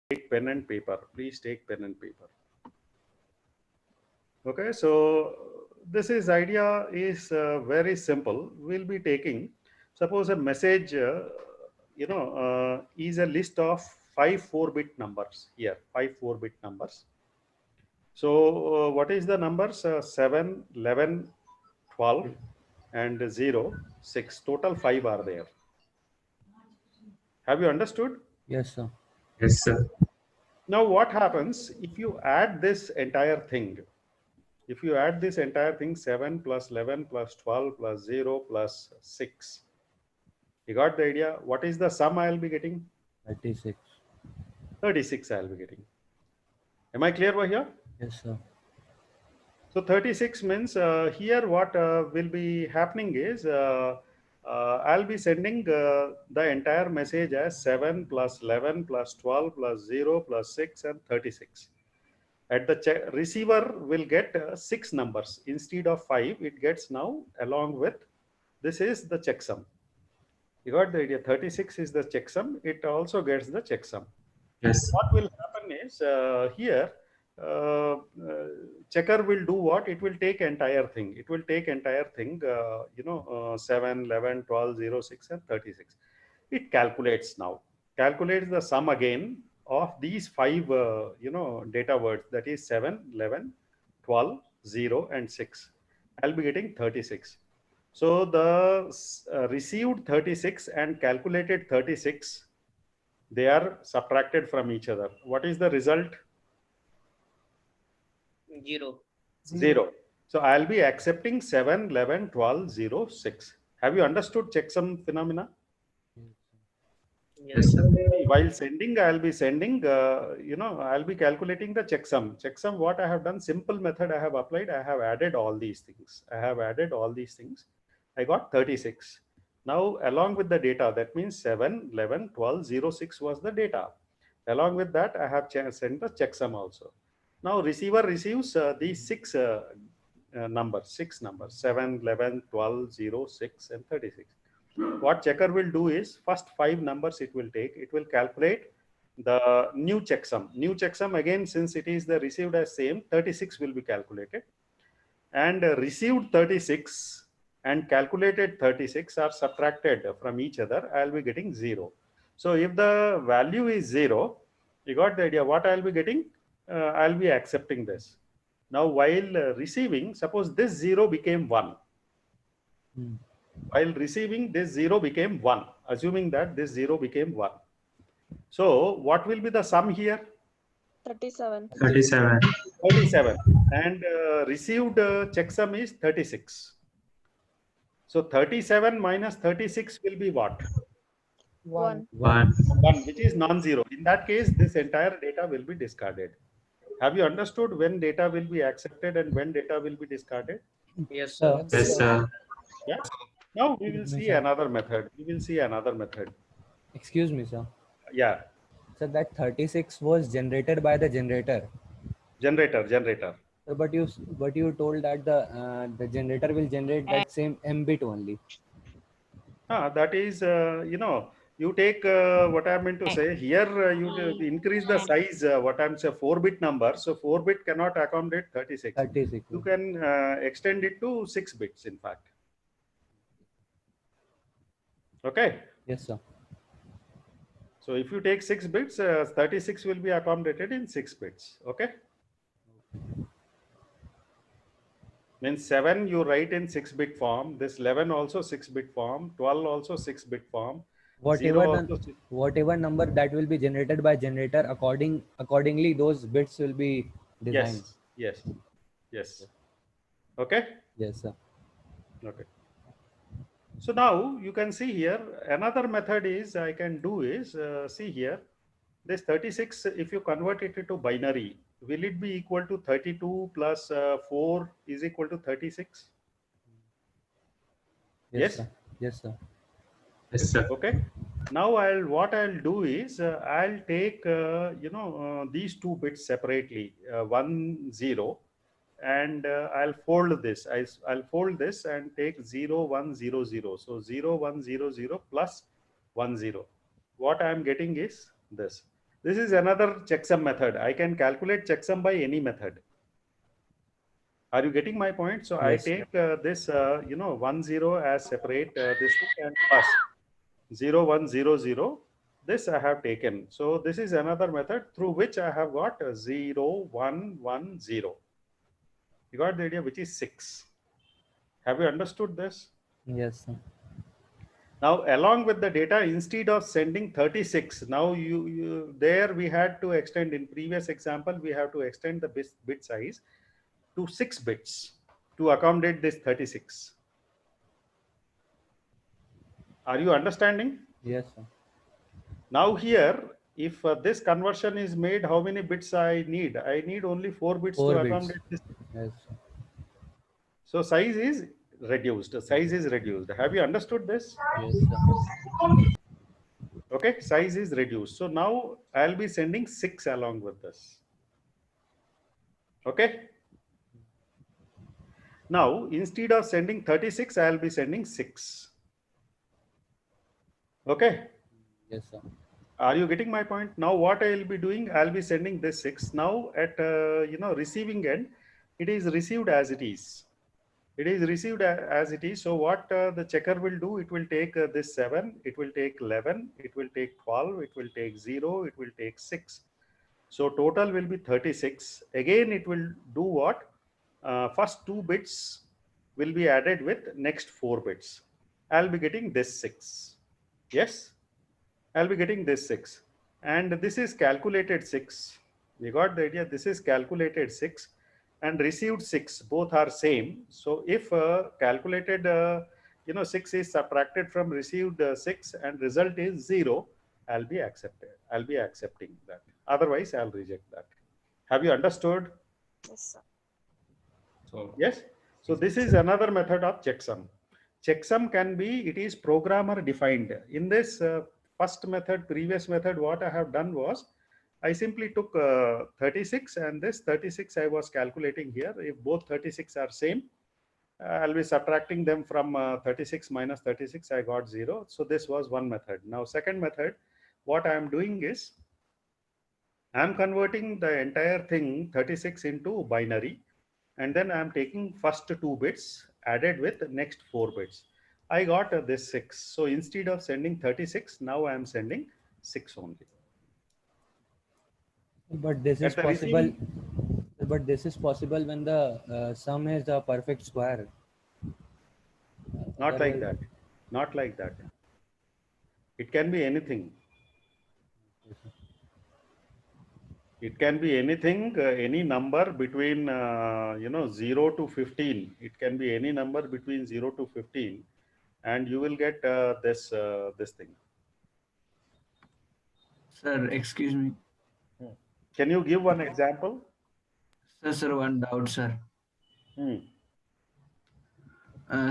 take pen and paper. Please take pen and paper. Okay, so this is idea is very simple. We'll be taking, suppose a message, is a list of five 4-bit numbers here, five 4-bit numbers. So what is the numbers? 7, 11, 12 and 0, 6. Total 5 are there. Have you understood? Yes, sir. Yes, sir. Now what happens if you add this entire thing? If you add this entire thing, 7 plus 11 plus 12 plus 0 plus 6. You got the idea? What is the sum I'll be getting? 36. 36 I'll be getting. Am I clear over here? Yes, sir. So 36 means here what will be happening is I'll be sending the entire message as 7 plus 11 plus 12 plus 0 plus 6 and 36. At the receiver will get 6 numbers instead of 5. It gets now along with this is the checksum. You got the idea? 36 is the checksum. It also gets the checksum. Yes. What will happen is here uh, uh, checker will do what? It will take entire thing. It will take entire thing, 7, 11, 12, 0, 6 and 36. It calculates now. Calculates the sum again of these five, data words, that is 7, 11, 12, 0 and 6. I'll be getting 36. So the received 36 and calculated 36, they are subtracted from each other. What is the result? 0. 0. So I'll be accepting 7, 11, 12, 0, 6. Have you understood checksum phenomena? Yes, sir. While sending, I'll be sending, I'll be calculating the checksum. Checksum, what I have done, simple method I have applied, I have added all these things. I got 36. Now, along with the data, that means 7, 11, 12, 0, 6 was the data. Along with that, I have sent the checksum also. Now, receiver receives these six numbers, 7, 11, 12, 0, 6 and 36. What checker will do is first 5 numbers it will take. It will calculate the new checksum. New checksum again, since it is the received as same, 36 will be calculated. And received 36 and calculated 36 are subtracted from each other. I'll be getting 0. So if the value is 0, you got the idea what I'll be getting? I'll be accepting this. Now while receiving, suppose this 0 became 1. While receiving, this 0 became 1, assuming that this 0 became 1. So what will be the sum here? 37. 37. 37. And received checksum is 36. So 37 minus 36 will be what? 1. 1. 1, which is non-zero. In that case, this entire data will be discarded. Have you understood when data will be accepted and when data will be discarded? Yes, sir. Yes, sir. Yeah. Now we will see another method. Excuse me, sir. Yeah. So that 36 was generated by the generator. Generator. So, but you told that the generator will generate that same m bit only. That is, you take what I meant to say here, you increase the size, what I'm saying, 4-bit number. So 4-bit cannot accommodate 36. 36. You can extend it to 6 bits, in fact. Okay. Yes, sir. So if you take 6 bits, 36 will be accommodated in 6 bits. Okay. Means 7 you write in 6-bit form. This 11 also 6-bit form. 12 also 6-bit form. Whatever number that will be generated by generator, accordingly those bits will be designed. Yes. Okay. Yes, sir. Okay. So now you can see here another method is I can do is see here this 36, if you convert it into binary, will it be equal to 32 plus 4 is equal to 36? Yes. Sir. Yes, sir. Yes, sir. Okay. Now what I'll do is I'll take these 2 bits separately, 1 0, and I'll fold this. I'll fold this and take 0 1 0 0. So 0 1 0 0 plus 1 0. What I'm getting is this. This is another checksum method. I can calculate checksum by any method. Are you getting my point? So I Yes, sir. take this, 1 0 as separate this thing and plus 0 1 0 0. This I have taken. So this is another method through which I have got 0 1 1 0. You got the idea, which is 6. Have you understood this? Yes, sir. Now, along with the data, instead of sending 36, now there we had to extend, in previous example, we have to extend the bit size to 6 bits to accommodate this 36. Are you understanding? Yes, sir. Now here, if this conversion is made, how many bits I need? I need only 4 bits 4 to bits. accommodate this. Yes, sir. So size is reduced. Size is reduced. Have you understood this? Yes, sir. Okay, size is reduced. So now I'll be sending 6 along with this. Okay. Now, instead of sending 36, I'll be sending 6. Okay. Yes, sir. Are you getting my point? Now, what I'll be doing, I'll be sending this 6. Now, at receiving end, it is received as it is. It is received as it is. So, what the checker will do, it will take this 7, it will take 11, it will take 12, it will take 0, it will take 6. So, total will be 36. Again, it will do what? First 2 bits will be added with next 4 bits. I'll be getting this 6. Yes, I'll be getting this 6. And this is calculated 6. We got the idea. This is calculated 6 and received 6. Both are same. So if calculated 6 is subtracted from received 6 and result is 0, I'll be accepting that. Otherwise, I'll reject that. Have you understood? Yes, sir. So Yes. So this is another method of checksum. Checksum can be, it is programmer defined. In this first method, previous method, what I have done was, I simply took 36 and this 36 I was calculating here. If both 36 are same, I'll be subtracting them from 36 minus 36, I got 0. So this was one method. Now second method, what I am doing is, I am converting the entire thing 36 into binary. And then I am taking first 2 bits added with next 4 bits. I got this 6. So instead of sending 36, now I am sending 6 only. But this is At the possible. receiving- But this is possible when the sum is a perfect square. Not like Otherwise- that. Not like that. It can be anything. It can be anything, any number between 0 to 15. It can be any number between 0 to 15, and you will get this thing. Sir, excuse me. Can you give one example? Sir, one doubt, sir. Hmm.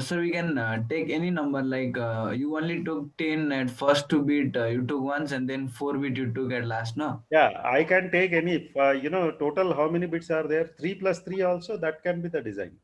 Sir, we can take any number like you only took 10 at first 2 bit, you took once, and then 4 bit you took at last, no? Yeah, I can take any, total how many bits are there? 3 plus 3 also, that can be the design.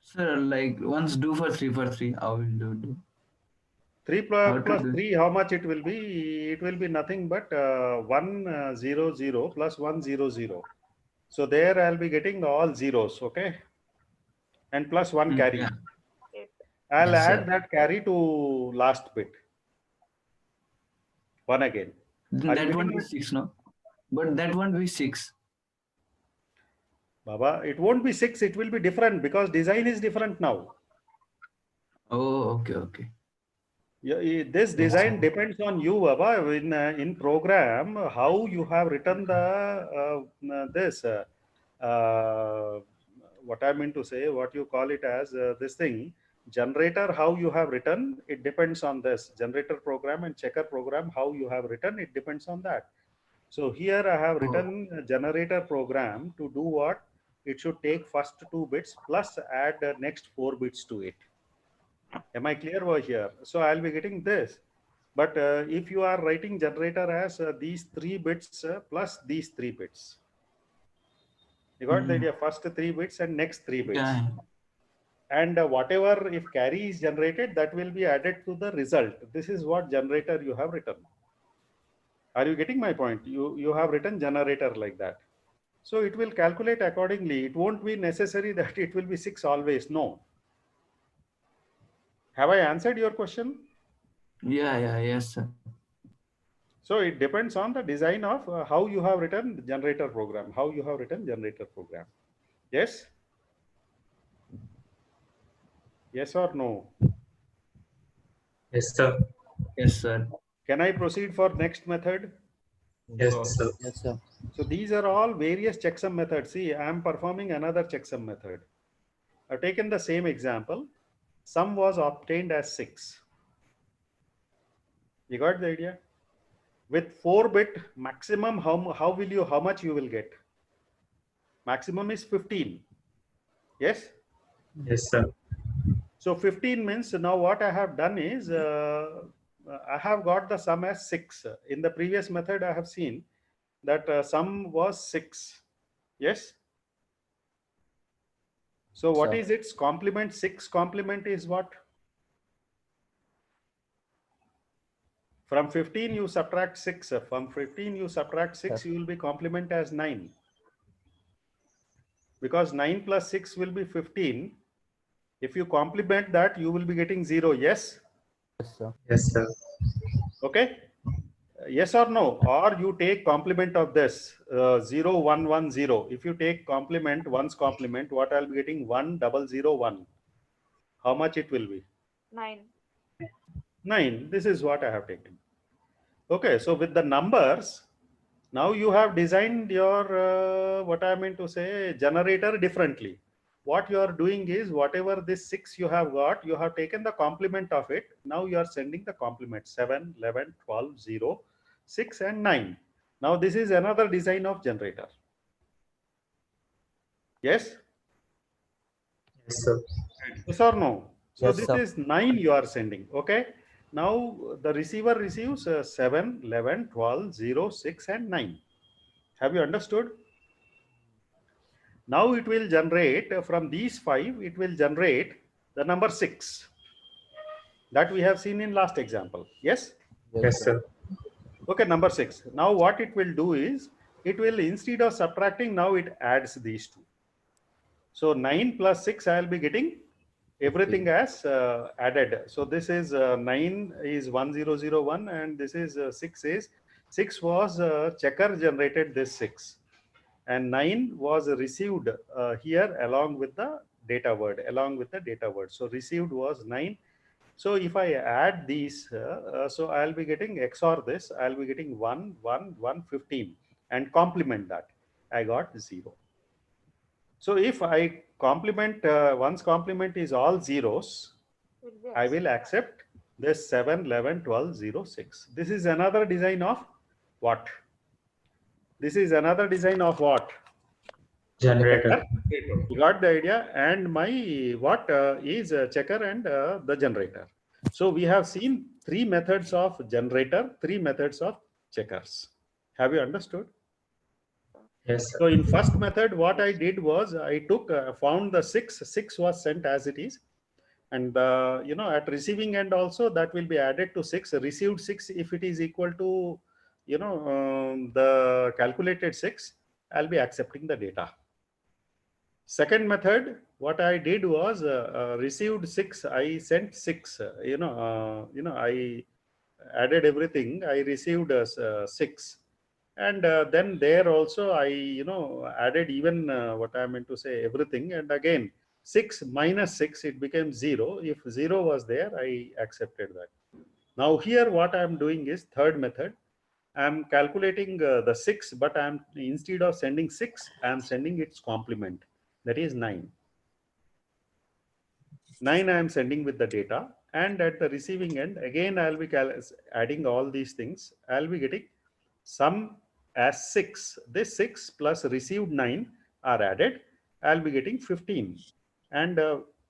Sir, like once do for 3 for 3, how will you do? 3 How to plus do? 3, how much it will be? It will be nothing but 1 0 0 plus 1 0 0. So there I'll be getting all zeros, okay? And plus 1 carry. Yeah. I'll Yes, add sir. that carry to last bit. 1 again. Then Are you that won't getting be it? 6, no? But that won't be 6. Baba, it won't be 6, it will be different because design is different now. Oh, okay. Yeah, this design depends on you, Baba. In program, how you have written the what I mean to say, what you call it as this thing, generator, how you have written, it depends on this generator program and checker program, how you have written, it depends on that. So here I have written a generator program to do what? It should take first 2 bits plus add the next 4 bits to it. Am I clear over here? So I'll be getting this. But if you are writing generator as these 3 bits plus these 3 bits, you got the idea? First 3 bits and next 3 bits. Yeah. And whatever, if carry is generated, that will be added to the result. This is what generator you have written. Are you getting my point? You have written generator like that. So it will calculate accordingly. It won't be necessary that it will be 6 always. No. Have I answered your question? Yeah, yes, sir. So it depends on the design of how you have written the generator program, how you have written generator program. Yes? Yes or no? Yes, sir. Yes, sir. Can I proceed for next method? Yes, So, sir. Yes, sir. So these are all various checksum methods. See, I am performing another checksum method. I've taken the same example. Sum was obtained as 6. You got the idea? With 4-bit maximum, how much you will get? Maximum is 15. Yes? Yes, sir. So 15 means now what I have done is I have got the sum as 6. In the previous method, I have seen that sum was 6. Yes? So what Sir. is its complement? 6 complement is what? From 15 you subtract 6. From 15 you subtract 6, Sir. you will be complement as 9. Because 9 plus 6 will be 15. If you complement that, you will be getting 0. Yes? Yes, sir. Yes, sir. Okay? Yes or no? Or you take complement of this 0, 1, 1, 0. If you take complement, one's complement, what I'll be getting? 1, 0, 0, 1. How much it will be? 9. 9. This is what I have taken. Okay, so with the numbers, now you have designed your, what I mean to say, generator differently. What you are doing is whatever this 6 you have got, you have taken the complement of it. Now you are sending the complement 7, 11, 12, 0, 6 and 9. Now this is another design of generator. Yes? Yes, sir. Yes or no? So Yes, this sir. is 9 you are sending. Okay. Now the receiver receives 7, 11, 12, 0, 6 and 9. Have you understood? Now it will generate from these 5, it will generate the number 6 that we have seen in last example. Yes? Yes, sir. Okay, number 6. Now what it will do is, it will, instead of subtracting, now it adds these two. So 9 plus 6, I will be getting everything as added. So this is 9 is 1001 and this is 6 was checker generated this 6. And 9 was received here along with the data word, So received was 9. So if I add these, so I'll be getting XOR this, I'll be getting 1, 1, 1, 15 and complement that. I got 0. So if I complement, one's complement is all zeros, Will be I will accept this 7, 11, 12, 0, 6. This is another design of what? This is another design of what? Generator. You got the idea. And my what is checker and the generator. So we have seen 3 methods of generator, 3 methods of checkers. Have you understood? Yes, sir. So in first method, what I did was I took found the 6 was sent as it is, and at receiving end also that will be added to 6, received 6. If it is equal to the calculated 6, I'll be accepting the data. Second method, what I did was received 6, I sent 6. I added everything. I received 6, and then there also I added even what I meant to say, everything, and again 6 minus 6, it became 0. If 0 was there, I accepted that. Now here what I am doing is third method. I am calculating the 6, but I am, instead of sending 6, I am sending its complement, that is 9. 9 I am sending with the data, and at the receiving end again I will be adding all these things. I will be getting sum as 6. This 6 plus received 9 are added. I will be getting 15, and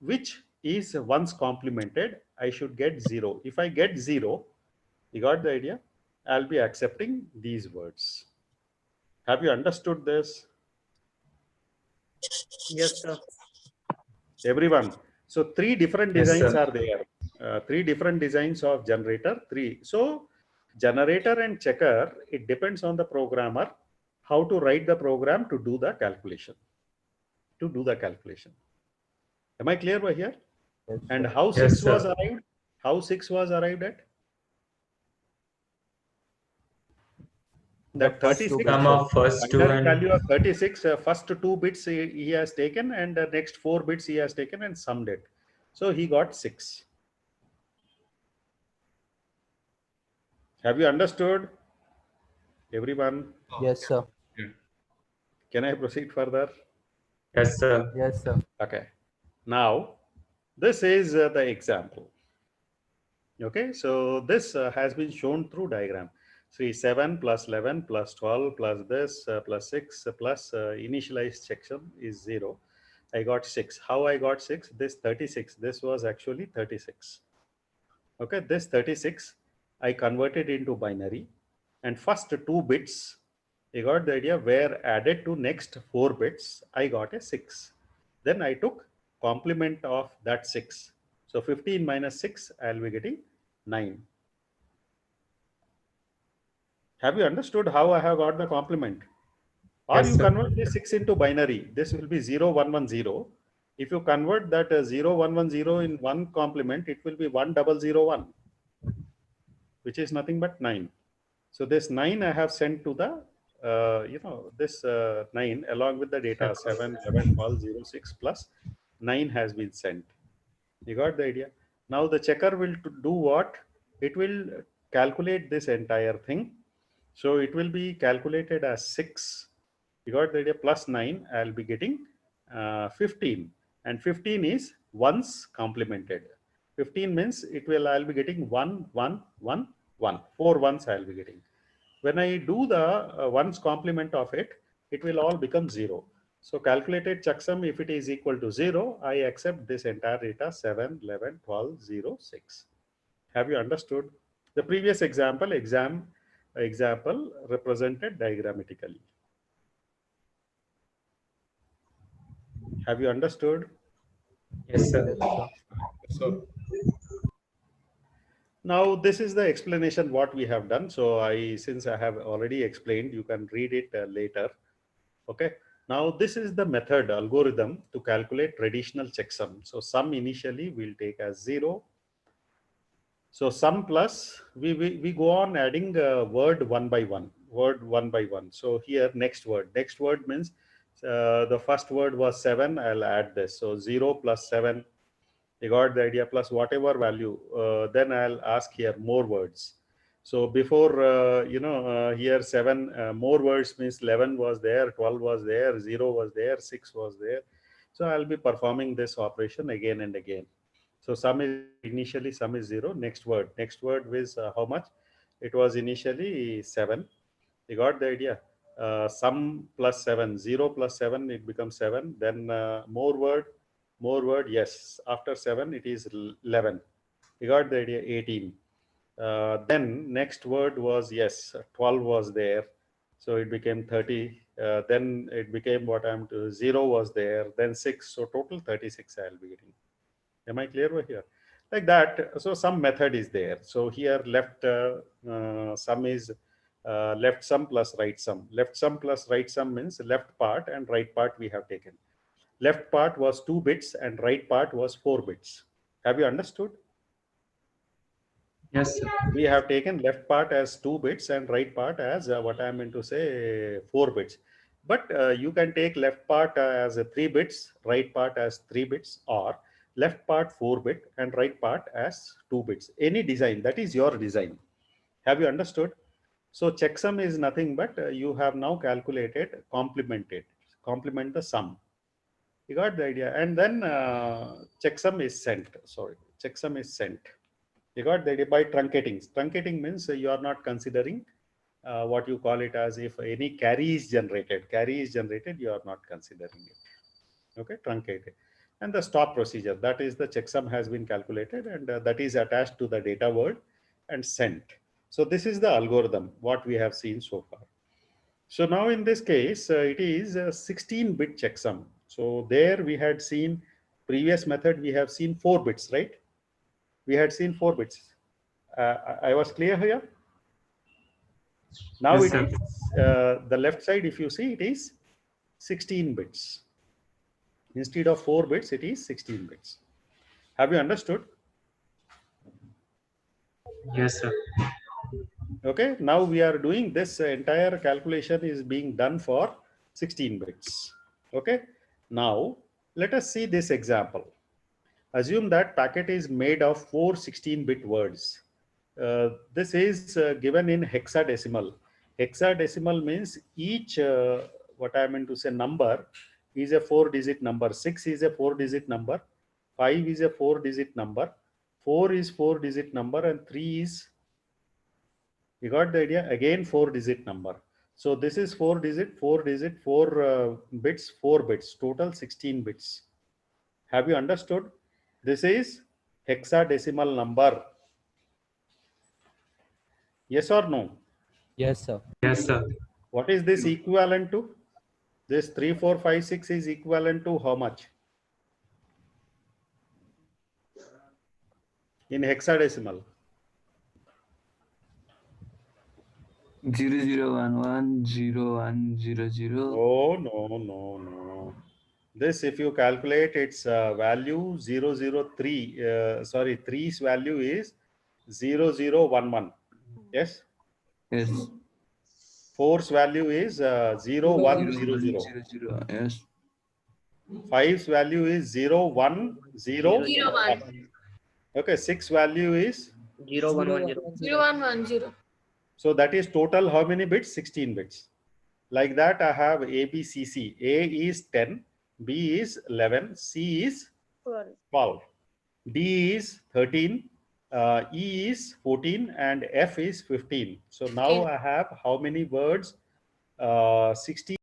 which is once complemented, I should get 0. If I get 0, you got the idea? I'll be accepting these words. Have you understood this? Yes, sir. Everyone. So 3 different Yes, designs sir. are there. 3 different designs of generator. 3. So generator and checker, it depends on the programmer how to write the program to do the calculation. Am I clear over here? Yes, And sir. how Yes, 6 sir. was arrived? How 6 was arrived at? The That first two 36, Sum of first two binary and value of 36, first 2 bits he has taken, and the next 4 bits he has taken and summed it. So he got 6. Have you understood, everyone? Yes, sir. Yeah. Can I proceed further? yes, sir. Yes, sir. Okay. Now, this is the example. Okay, so this has been shown through diagram. 7 plus 11 plus 12 plus this plus 6 plus initialized checksum is 0. I got 6. How I got 6? This 36. This was actually 36. Okay, this 36 I converted into binary, and first 2 bits, you got the idea, were added to next 4 bits. I got a 6. Then I took complement of that 6. So 15 minus 6, I'll be getting 9. Have you understood how I have got the complement? Or Yes, you sir. convert this 6 into binary. This will be 0, 1, 1, 0. If you convert that 0, 1, 1, 0 in one complement, it will be 1, 0, 0, 1, which is nothing but 9. So this 9 I have sent to the, this 9 along with the data 7, 11, 12, 0, 6 plus 9 has been sent. You got the idea? Now the checker will do what? It will calculate this entire thing. So it will be calculated as 6. You got the idea? Plus 9, I'll be getting 15. And 15 is once complemented. 15 means I'll be getting 1, 1, 1, 1. 4 ones I'll be getting. When I do the ones complement of it, it will all become 0. So calculated checksum, if it is equal to 0, I accept this entire data 7, 11, 12, 0, 6. Have you understood? The previous example represented diagrammatically. Have you understood? Yes, sir. Yes, sir. So Now this is the explanation what we have done. So since I have already explained, you can read it later. Okay. Now this is the method algorithm to calculate traditional checksum. So sum initially we'll take as 0. So sum plus we go on adding word one by one. So here next word means the first word was 7. I'll add this. So 0 plus 7. You got the idea, plus whatever value. Then I'll ask here more words. So before here 7 more words means 11 was there, 12 was there, 0 was there, 6 was there. So I'll be performing this operation again and again. So sum is 0. Next word is how much? It was initially 7. You got the idea? Sum plus 7, 0 plus 7, it becomes 7. Then more word, yes. After 7, it is 11. You got the idea? 18. Then next word was, yes, 12 was there. So it became 30. Then it became 0 was there. Then 6. So total 36 I'll be getting. Am I clear over here? Like that. So some method is there. So here left sum is left sum plus right sum. Left sum plus right sum means left part and right part we have taken. Left part was 2 bits and right part was 4 bits. Have you understood? Yes, sir. We have taken left part as 2 bits and right part as what I am meant to say 4 bits. But you can take left part as 3 bits, right part as 3 bits, or left part 4 bit and right part as 2 bits. Any design, that is your design. Have you understood? So checksum is nothing but you have now calculated, complement the sum. You got the idea? And then checksum is sent. Checksum is sent. You got the idea by truncating. Truncating means you are not considering what you call it as if any carry is generated. You are not considering it. Okay, truncated. And the stop procedure, that is the checksum has been calculated and that is attached to the data word and sent. So this is the algorithm, what we have seen so far. So now in this case, it is a 16-bit checksum. So there we had seen previous method, we have seen 4 bits, right? We had seen 4 bits. I was clear here? Now Yes, it sir. is the left side, if you see, it is 16 bits. Instead of 4 bits, it is 16 bits. Have you understood? Yes, sir. Okay, now we are doing this entire calculation is being done for 16 bits. Okay, now let us see this example. Assume that packet is made of 4 16-bit words. This is given in hexadecimal. Hexadecimal means each, what I meant to say, number is a 4-digit number. 6 is a 4-digit number. 5 is a 4-digit number. 4 is 4-digit number, and 3 is, you got the idea, again 4-digit number. So this is 4-digit, 4-digit, 4 bits, 4 bits, total 16 bits. Have you understood? This is hexadecimal number. Yes or no? Yes, sir. Yes, sir. What is this equivalent to? This 3, 4, 5, 6 is equivalent to how much? In hexadecimal. 00110100. Oh, no. This, if you calculate its value 003, sorry, 3's value is 0011. Yes. Yes. 4's value is 0100. 0100. Yes. 5's value is 0101. Okay, 6 value is, 0110. 0110. so that is total how many bits? 16 bits. Like that, I have A, B, C, C. A is 10, B is 11, C is 12, D is 13, E is 14, and F is 15. So now I have how many words? 16